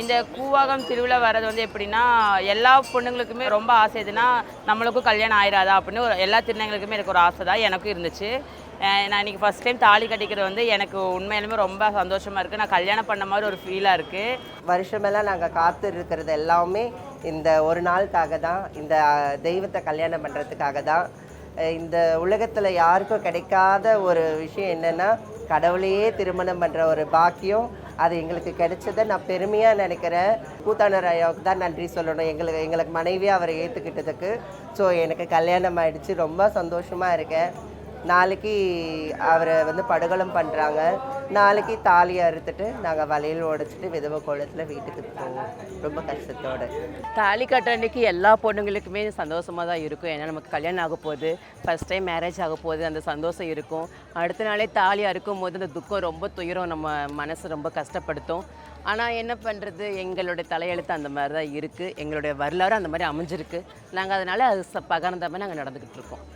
இந்த கூவாகம் திருவிழா வர்றது வந்து எப்படின்னா, எல்லா பொண்ணுங்களுக்குமே ரொம்ப ஆசை எதுன்னா, நம்மளுக்கும் கல்யாணம் ஆயிராதா அப்படின்னு எல்லா திருநங்கைகளுக்குமே எனக்கு ஒரு ஆசை தான். எனக்கும் இருந்துச்சு. நான் இன்றைக்கி ஃபஸ்ட் டைம் தாலி கட்டிக்கிறது வந்து எனக்கு உண்மையிலுமே ரொம்ப சந்தோஷமாக இருக்குது. நான் கல்யாணம் பண்ண மாதிரி ஒரு ஃபீலாக இருக்குது. வருஷமெல்லாம் நாங்கள் காத்து இருக்கிறது எல்லாமே இந்த ஒரு நாளுக்காக தான், இந்த தெய்வத்தை கல்யாணம் பண்ணுறதுக்காக தான். இந்த உலகத்தில் யாருக்கும் கிடைக்காத ஒரு விஷயம் என்னென்னா, கடவுளையே திருமணம் பண்ணுற ஒரு பாக்கியம். அது எங்களுக்கு கிடைச்சதை நான் பெருமையாக நினைக்கிறேன். கூத்தாண்டவர் ஐயாவுக்கு தான் நன்றி சொல்லணும், எங்களுக்கு மனைவியாக அவரை ஏற்றுக்கிட்டதுக்கு. ஸோ எனக்கு கல்யாணம் ஆகிடுச்சு, ரொம்ப சந்தோஷமாக இருக்கேன். நாளைக்கு அவரை வந்து படுகொலம் பண்ணுறாங்க. நாளைக்கு தாலியை அறுத்துட்டு நாங்கள் வலையில் உடைச்சிட்டு விதவை கோலத்தில் வீட்டுக்கு போவோம், ரொம்ப கஷ்டத்தோடு. தாலி கட்டுற அன்றைக்கி எல்லா பொண்ணுங்களுக்குமே சந்தோஷமாக தான் இருக்கும். ஏன்னா நமக்கு கல்யாணம் ஆக போகுது, ஃபஸ்ட் டைம் மேரேஜ் ஆக போகுது, அந்த சந்தோஷம் இருக்கும். அடுத்த நாளே தாலி அறுக்கும் போது அந்த துக்கம் ரொம்ப துயரம், நம்ம மனசு ரொம்ப கஷ்டப்படுத்தும். ஆனால் என்ன பண்ணுறது, எங்களுடைய தலையெழுத்து அந்த மாதிரி தான் இருக்குது. எங்களுடைய வரலாறு அந்த மாதிரி அமைஞ்சிருக்கு. நாங்கள் அதனால் அது பகர்ந்த மாதிரி நாங்கள் நடந்துக்கிட்டு இருக்கோம்.